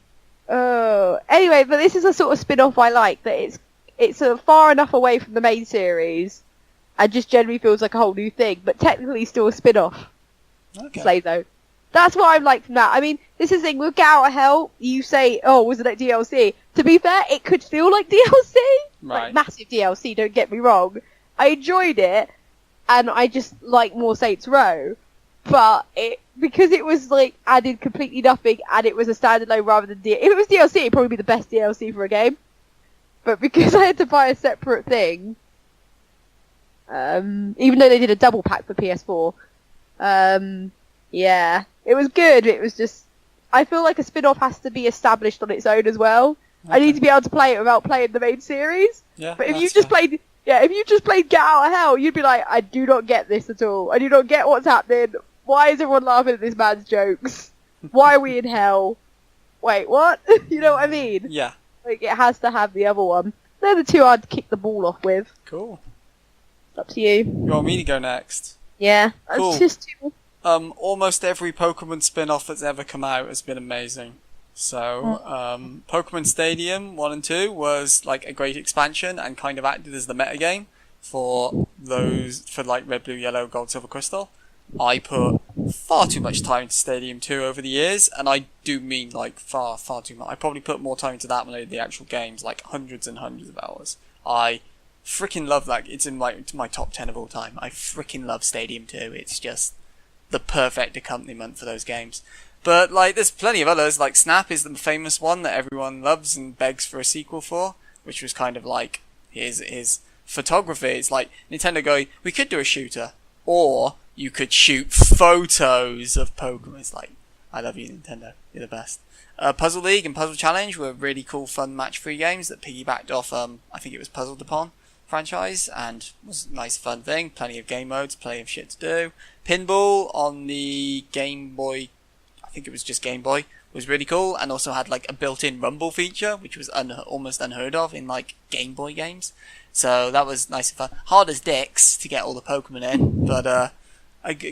S1: Oh. Anyway, but this is a sort of spin-off I like. That it's sort of far enough away from the main series, and just generally feels like a whole new thing, but technically still a spin-off.
S2: Okay.
S1: Slazo. That's what I'm like from that. I mean, this is the thing, with Get Out of Hell, you say, oh, was it like DLC? To be fair, it could feel like DLC.
S2: Right.
S1: Like, massive DLC, don't get me wrong. I enjoyed it, and I just like more Saints Row. But because it was like added completely nothing, and it was a standalone rather than if it was DLC, it'd probably be the best DLC for a game. But because I had to buy a separate thing, even though they did a double pack for PS4, yeah, it was good. It was just, I feel like a spin-off has to be established on its own as well. Okay. I need to be able to play it without playing the main series.
S2: Yeah,
S1: but if you just played Get Out of Hell, you'd be like, I do not get this at all. I do not get what's happening. Why is everyone laughing at this man's jokes? Why are we in hell? Wait, what? You know what I mean?
S2: Yeah.
S1: Like, it has to have the other one. They're the two I'd kick the ball off with.
S2: Cool.
S1: It's up to you.
S2: You want me to go next?
S1: Yeah.
S2: Cool.
S1: It's just too...
S2: Almost every Pokemon spin-off that's ever come out has been amazing. So, Pokemon Stadium 1 and 2 was like a great expansion and kind of acted as the metagame for like Red, Blue, Yellow, Gold, Silver, Crystal. I put far too much time into Stadium 2 over the years, and I do mean like far, far too much. I probably put more time into that than I did the actual games, like hundreds and hundreds of hours. I freaking love that. It's in my top 10 of all time. I freaking love Stadium 2. It's just the perfect accompaniment for those games. But like, there's plenty of others. Like Snap is the famous one that everyone loves and begs for a sequel for, which was kind of like his photography. It's like Nintendo going, we could do a shooter, or you could shoot photos of Pokemon. It's like, I love you, Nintendo. You're the best. Puzzle League and Puzzle Challenge were really cool, fun match-3 games that piggybacked off, I think it was Puzzle Upon franchise, and was a nice fun thing. Plenty of game modes, plenty of shit to do. Pinball on the Game Boy, I think it was just Game Boy, was really cool, and also had like a built-in rumble feature, which was almost unheard of in like Game Boy games. So that was nice and fun. Hard as dicks to get all the Pokemon in, but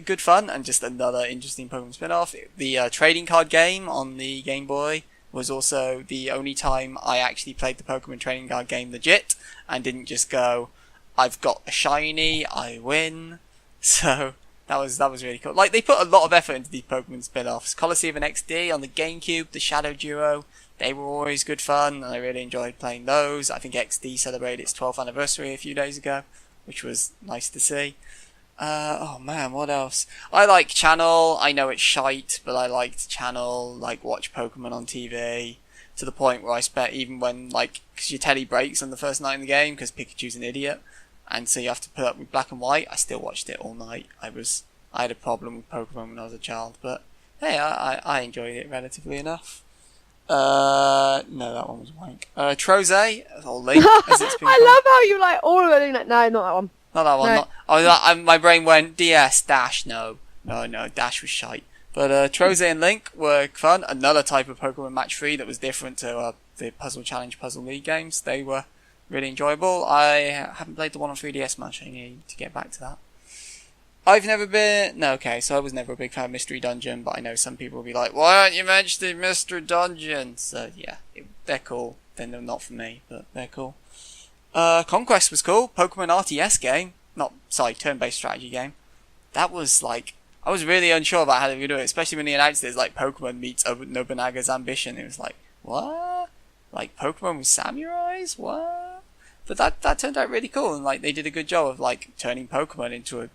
S2: good fun, and just another interesting Pokemon spin-off. The trading card game on the Game Boy was also the only time I actually played the Pokemon trading card game legit, and didn't just go, I've got a shiny, I win. So that was really cool. Like, they put a lot of effort into these Pokemon spin-offs. Colosseum and XD on the GameCube, the Shadow Duo, they were always good fun, and I really enjoyed playing those. I think XD celebrated its 12th anniversary a few days ago, which was nice to see. Oh man, what else? I like Channel. I know it's shite, but I liked Channel. Like, watch Pokemon on TV to the point where I spent, even when, like, because your telly breaks on the first night in the game because Pikachu's an idiot, and so you have to put up with black and white. I still watched it all night. I had a problem with Pokemon when I was a child, but hey, I enjoyed it relatively enough. No, that one was wank. Troze, or Link, as it's been called.
S1: I love how you like all of it. Like, no, not that one.
S2: Not that one.
S1: No.
S2: My brain went DS Dash. No, Dash was shite. But Troze and Link were fun. Another type of Pokemon Match 3 that was different to the Puzzle Challenge, Puzzle League games. They were really enjoyable. I haven't played the one on 3DS much. I need to get back to that. I was never a big fan of Mystery Dungeon, but I know some people will be like, why aren't you mentioning Mystery Dungeon? So yeah, they're cool. Then they're not for me, but they're cool. Conquest was cool. Pokemon RTS game. Turn-based strategy game. That was like, I was really unsure about how they were doing it, especially when they announced it as like Pokemon meets Nobunaga's Ambition. It was like, what? Like Pokemon with samurais? What? But that turned out really cool, and like they did a good job of like turning Pokemon into a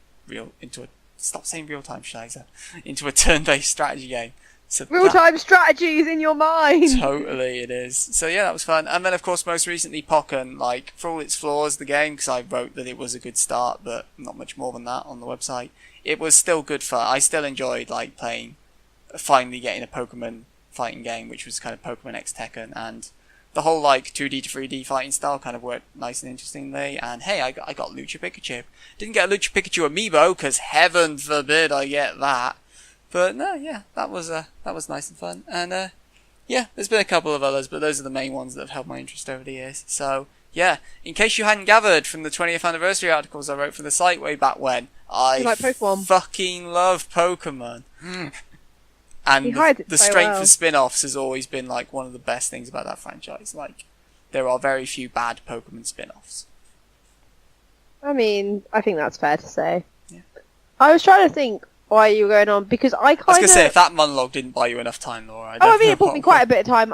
S2: stop saying real time, Schleiser, into a turn-based strategy game. So
S1: real-time strategies in your mind.
S2: Totally, it is. So yeah, that was fun. And then of course, most recently, Pokken. Like, for all its flaws, the game, because I wrote that it was a good start, but not much more than that on the website. It was still good fun. I still enjoyed like finally getting a Pokemon fighting game, which was kind of Pokemon X Tekken, and the whole like 2D to 3D fighting style kind of worked nice and interestingly. And hey, I got Lucha Pikachu. Didn't get a Lucha Pikachu amiibo, because heaven forbid I get that. But no, yeah, that was nice and fun. And Yeah, there's been a couple of others, but those are the main ones that have held my interest over the years. So, yeah, in case you hadn't gathered from the 20th anniversary articles I wrote for the site way back when, I
S1: like Pokemon.
S2: fucking love Pokemon. And the strength of spin-offs has always been like one of the best things about that franchise. Like, there are very few bad Pokemon spin-offs.
S1: I mean, I think that's fair to say.
S2: Yeah.
S1: I was trying to think why you were going on, because I was
S2: going to say, if that monologue didn't buy you enough time, Laura,
S1: I mean, it bought me quite a bit of time.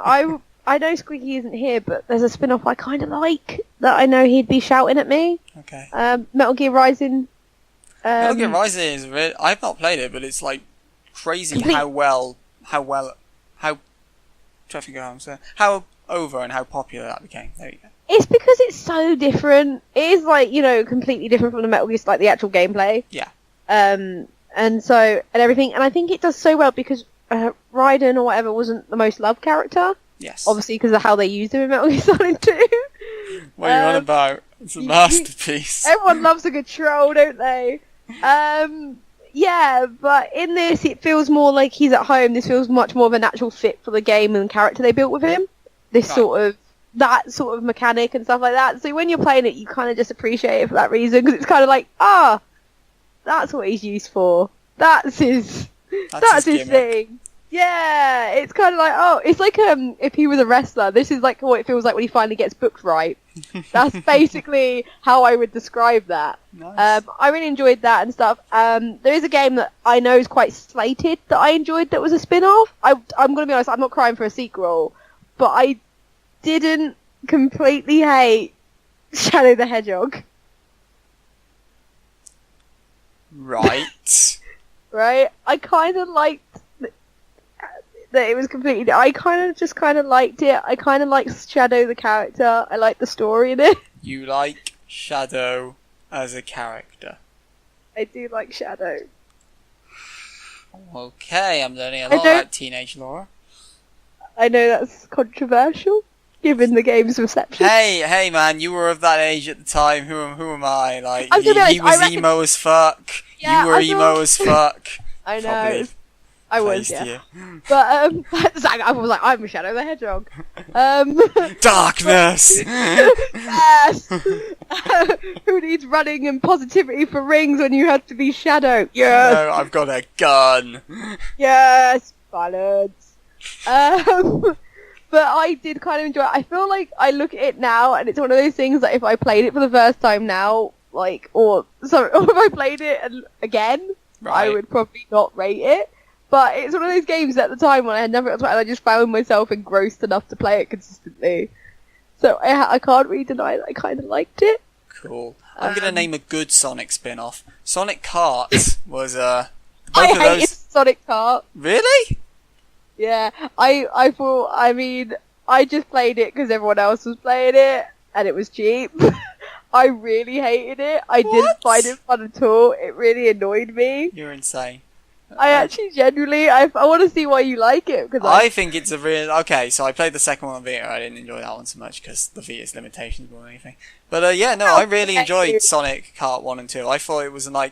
S1: I know Squeaky isn't here, but there's a spin-off I kind of like that I know he'd be shouting at me.
S2: Okay.
S1: Metal Gear Rising.
S2: Metal Gear Rising is really... I've not played it, but it's like crazy how over and how popular that became. There you go.
S1: It's because it's so different. It is like, you know, completely different from the Metal Gear, like the actual gameplay.
S2: Yeah.
S1: And everything, and I think it does so well because Raiden or whatever wasn't the most loved character.
S2: Yes.
S1: Obviously, because of how they used him in Metal Gear Solid 2.
S2: What are you on about? It's a masterpiece.
S1: Everyone loves a good troll, don't they? Yeah, but in this, it feels more like he's at home. This feels much more of a natural fit for the game and character they built with him. That sort of mechanic and stuff like that. So when you're playing it, you kind of just appreciate it for that reason, because it's kind of like, that's what he's used for. That's his thing. Yeah, it's kind of like, it's like if he was a wrestler, this is like what it feels like when he finally gets booked right. That's basically how I would describe that.
S2: Nice.
S1: I really enjoyed that and stuff. There is a game that I know is quite slated that I enjoyed that was a spin-off. I'm going to be honest, I'm not crying for a sequel, but I didn't completely hate Shadow the Hedgehog.
S2: Right.
S1: Right? I kind of liked that it was completely... I kind of liked it. I kind of liked Shadow the character. I liked the story in it.
S2: You like Shadow as a character.
S1: I do like Shadow.
S2: Okay, I'm learning a lot about teenage Laura.
S1: I know that's controversial, given the game's reception.
S2: Hey, man, you were of that age at the time. Who am I? Like,
S1: he was
S2: emo as fuck.
S1: Yeah,
S2: you were emo as fuck.
S1: I know.
S2: Probably
S1: I was, yeah. But, I was like, I'm Shadow the Hedgehog.
S2: Darkness!
S1: Yes! Who needs running and positivity for rings when you have to be Shadow? Yes!
S2: No, I've got a gun.
S1: Yes! Violence. But I did kind of enjoy it. I feel like I look at it now, and it's one of those things that if I played it for the first time now, or if I played it again,
S2: right,
S1: I would probably not rate it. But it's one of those games at the time when I had nothing else to play, and I just found myself engrossed enough to play it consistently. So I can't really deny that I kind of liked it.
S2: Cool. I'm going to name a good Sonic spin-off. Sonic Kart was
S1: I hated Sonic Kart.
S2: Really?
S1: Yeah, I thought, I just played it because everyone else was playing it, and it was cheap. I really hated it. I didn't find it fun at all. It really annoyed me.
S2: You're insane.
S1: I actually genuinely, I want to see why you like it. Because
S2: I think it's a real... Okay, so I played the second one on Vita. I didn't enjoy that one so much because the Vita's limitations more than anything. But I really enjoyed Sonic Kart 1 and 2. I thought it was I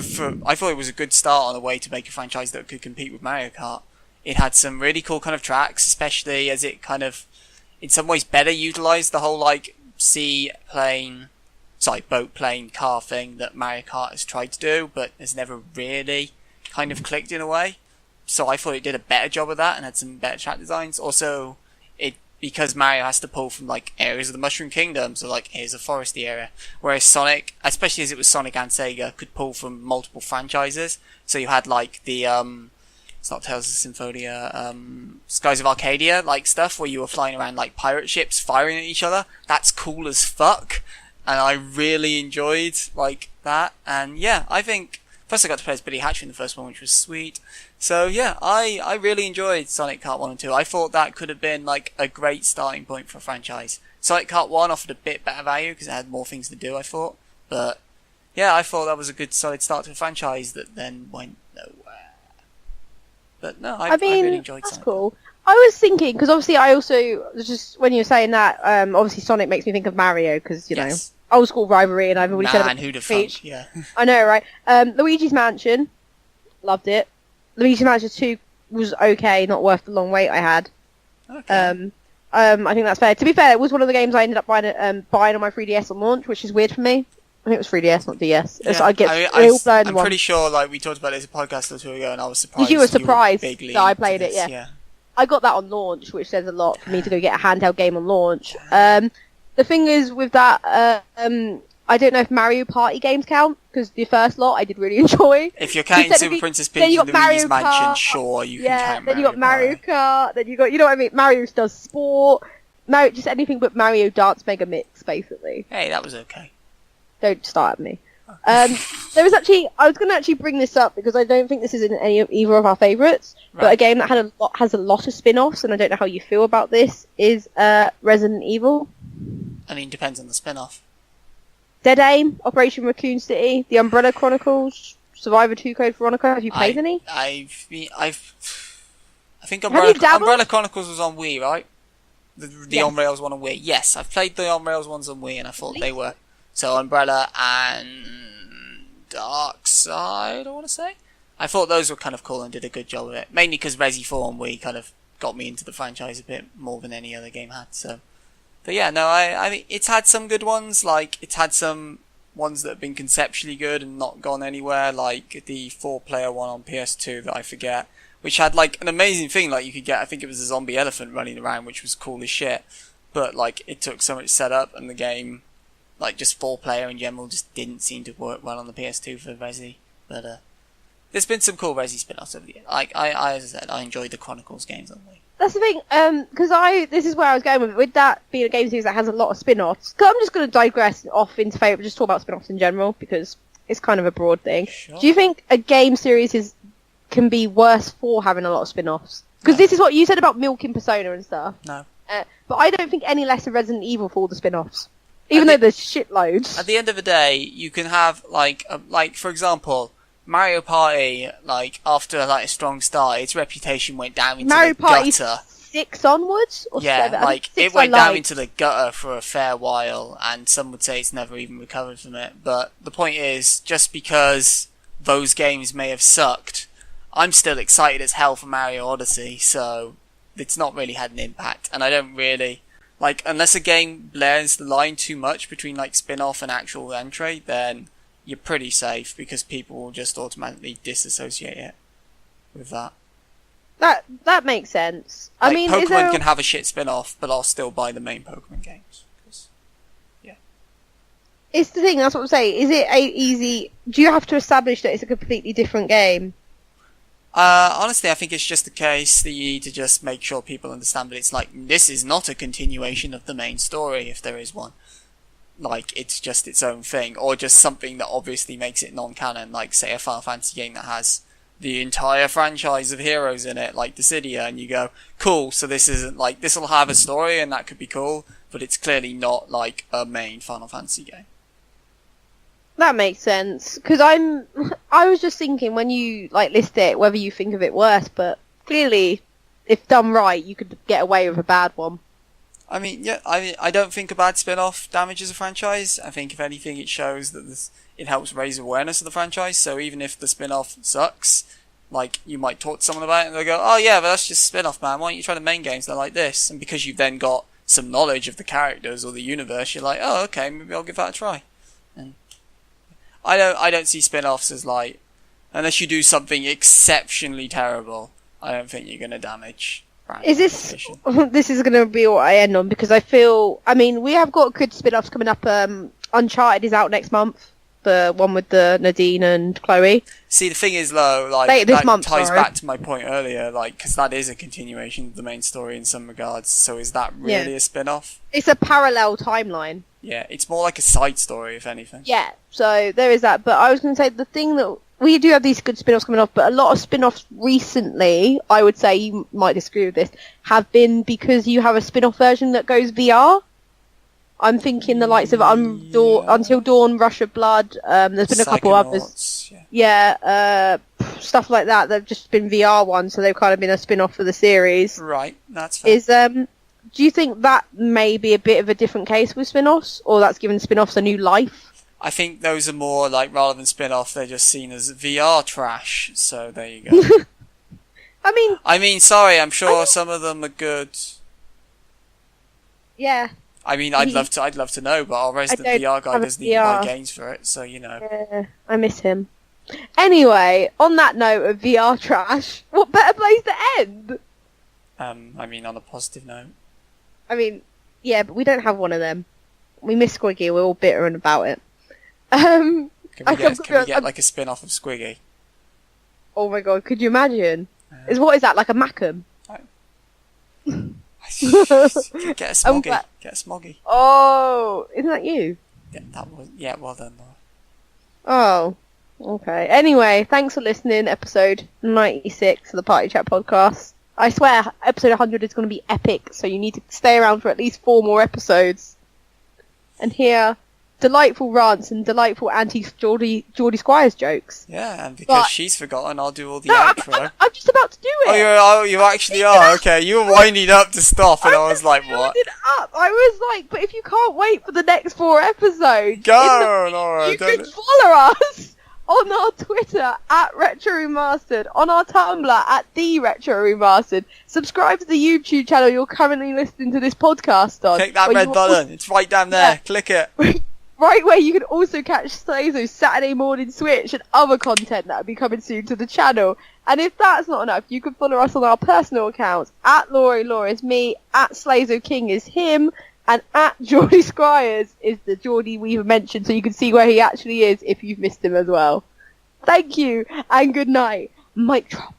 S2: thought it was a good start on a way to make a franchise that could compete with Mario Kart. It had some really cool kind of tracks, especially as it kind of, in some ways, better utilised the whole boat, plane, car thing that Mario Kart has tried to do, but has never really kind of clicked in a way. So I thought it did a better job of that and had some better track designs. Also, because Mario has to pull from areas of the Mushroom Kingdom, so here's a foresty area, whereas Sonic, especially as it was Sonic and Sega, could pull from multiple franchises. So you had it's not Tales of Symphonia, Skies of Arcadia, stuff where you were flying around pirate ships firing at each other. That's cool as fuck, and I really enjoyed that. And yeah, I think plus I got to play as Billy Hatcher in the first one, which was sweet. So yeah, I really enjoyed Sonic Kart 1 and 2. I thought that could have been a great starting point for a franchise. Sonic Kart 1 offered a bit better value because it had more things to do, I thought. But yeah, I thought that was a good solid start to a franchise that then went nowhere. But no, I really enjoyed Sonic.
S1: That's cool. I was thinking, because obviously I also, just when you were saying that, obviously Sonic makes me think of Mario, because, you know, old school rivalry, and I've already said about
S2: who'd have thunk, yeah.
S1: I know, right? Luigi's Mansion, loved it. Luigi's Mansion 2 was okay, not worth the long wait I had.
S2: Okay.
S1: I think that's fair. To be fair, it was one of the games I ended up buying on my 3DS on launch, which is weird for me. I think it was 3DS, not DS.
S2: Yeah.
S1: So I get real blown.
S2: I'm pretty sure, like, we talked about this a podcast or two ago, and I was surprised.
S1: Because you were surprised
S2: bigly
S1: that I played
S2: into
S1: it,
S2: this, yeah.
S1: I got that on launch, which says a lot for me to go get a handheld game on launch. The thing is with that, I don't know if Mario Party games count, because the first lot I did really enjoy.
S2: If you're counting Super Princess Peach and Luigi's Mansion, sure, you can count
S1: then you got Mario Kart, then you got, you know what I mean, Mario does sport, Mario, just anything but Mario Dance Mega Mix, basically.
S2: Hey, that was okay.
S1: Don't start at me. There was actually, I was going to actually bring this up because I don't think this is in either of our favourites, but a game that has a lot of spin-offs, and I don't know how you feel about this, is Resident Evil.
S2: I mean, depends on the spin-off.
S1: Dead Aim, Operation Raccoon City, The Umbrella Chronicles, Survivor 2 Code Veronica. Have you played any?
S2: I think Umbrella Chronicles was on Wii, right? The on-rails one on Wii. Yes, I've played the on-rails ones on Wii, and I thought they were. So Umbrella and Dark Side, I want to say. I thought those were kind of cool and did a good job of it. Mainly because Resi 4 on Wii kind of got me into the franchise a bit more than any other game had. So, but yeah, no, I mean, it's had some good ones. Like, it's had some ones that have been conceptually good and not gone anywhere. Like the 4-player one on PS2 that I forget, which had like an amazing thing. Like you could get, I think it was a zombie elephant running around, which was cool as shit. But like, it took so much setup, and the game, like just 4-player in general, just didn't seem to work well on the PS2 for Resi. But there's been some cool Resi spin-offs over the years. Like I as I said, I enjoyed the Chronicles games on Wii.
S1: That's the thing, because this is where I was going with it. With that being a game series that has a lot of spin-offs, because I'm just going to digress off into favour, just talk about spin-offs in general, because it's kind of a broad thing.
S2: Sure.
S1: Do you think a game series can be worse for having a lot of spin-offs? Because this is what you said about milking Persona and stuff.
S2: No.
S1: But I don't think any less of Resident Evil for all the spin-offs. Even though there's shitloads.
S2: At the end of the day, you can have, like for example, Mario Party, like, after, like, a strong start, its reputation went down into
S1: Mario
S2: the
S1: Party
S2: gutter.
S1: 6 onwards? Or
S2: Yeah,
S1: 7?
S2: like, it went down into the gutter for a fair while, and some would say it's never even recovered from it. But the point is, just because those games may have sucked, I'm still excited as hell for Mario Odyssey, so it's not really had an impact. And I don't really, like, unless a game blurs the line too much between, like, spin-off and actual entry, then you're pretty safe, because people will just automatically disassociate it with that.
S1: That makes sense.
S2: Like,
S1: I mean,
S2: Pokemon can have a shit spin-off, but I'll still buy the main Pokemon games. Yeah.
S1: It's the thing, that's what I'm saying. Is it easy... Do you have to establish that it's a completely different game?
S2: Honestly, I think it's just the case that you need to just make sure people understand that it's like, this is not a continuation of the main story, if there is one. Like, it's just its own thing, or just something that obviously makes it non-canon, like, say, a Final Fantasy game that has the entire franchise of heroes in it, like Dissidia, and you go, cool, so this isn't, like, this will have a story, and that could be cool, but it's clearly not, like, a main Final Fantasy game.
S1: That makes sense, because I was just thinking, when you, like, list it, whether you think of it worse, but clearly, if done right, you could get away with a bad one.
S2: I mean, yeah, I don't think a bad spin-off damages a franchise. I think, if anything, it shows that it helps raise awareness of the franchise. So even if the spin-off sucks, like, you might talk to someone about it and they'll go, oh yeah, but that's just a spin-off, man. Why don't you try the main games? They're like this. And because you've then got some knowledge of the characters or the universe, you're like, oh, okay, maybe I'll give that a try. And I don't see spin-offs as, like, unless you do something exceptionally terrible, I don't think you're going to damage.
S1: Is this going to be what I end on, because I feel, I mean, we have got good spin-offs coming up. Uncharted is out next month, the one with the Nadine and Chloe.
S2: See, the thing is, though, like, that ties back to my point earlier, like, because that is a continuation of the main story in some regards, so is that really a spin-off?
S1: It's a parallel timeline.
S2: Yeah, it's more like a side story, if anything.
S1: Yeah, so there is that, but I was going to say, the thing that we do have these good spin-offs coming off, but a lot of spin-offs recently, I would say, you might disagree with this, have been because you have a spin-off version that goes VR. I'm thinking the likes of Until Dawn, Rush of Blood, there's been a couple others. Stuff like that, they've just been VR ones, so they've kind of been a spin-off for the series.
S2: Right, that's fair.
S1: Do you think that may be a bit of a different case with spin-offs, or that's given spin-offs a new life?
S2: I think those are more, like, rather than spin-off, they're just seen as VR trash, so there you go.
S1: I mean,
S2: sorry, I'm sure some of them are good.
S1: Yeah.
S2: I mean, I'd love to know, but our resident VR guy doesn't need to buy games for it, so you know.
S1: Yeah, I miss him. Anyway, on that note of VR trash, what better place to end?
S2: I mean, on a positive note.
S1: I mean, yeah, but we don't have one of them. We miss Squiggy. We're all bitter about it. Can
S2: we get like a spin-off of Squiggy?
S1: Oh my god, could you imagine? What is that, like a Macam?
S2: Get a Smoggy. Get a Smoggy.
S1: Oh, isn't that you?
S2: Yeah, well done, Laura.
S1: Oh, okay. Anyway, thanks for listening. Episode 96 of the Party Chat podcast. I swear, episode 100 is going to be epic, so you need to stay around for at least 4 more episodes and hear delightful rants and delightful Geordie Squires jokes.
S2: Yeah, and because she's forgotten, I'll do all the outro.
S1: I'm just about to do it.
S2: Oh, you actually are? Okay, you were winding up to stop, and I was like, what?
S1: I was like, but if you can't wait for the next 4 episodes...
S2: Go, Laura!
S1: You can follow us on our Twitter, @RetroRemastered, on our Tumblr, @TheRetroRemastered. Subscribe to the YouTube channel you're currently listening to this podcast on.
S2: Click that red button, it's right down there, click it.
S1: Right where you can also catch Slazo's Saturday morning switch and other content that will be coming soon to the channel. And if that's not enough, you can follow us on our personal accounts. @Laura is me, @SlazoKing is him, and @Geordie Squires is the Geordie we've mentioned, so you can see where he actually is if you've missed him as well. Thank you, and good night. Mic drop.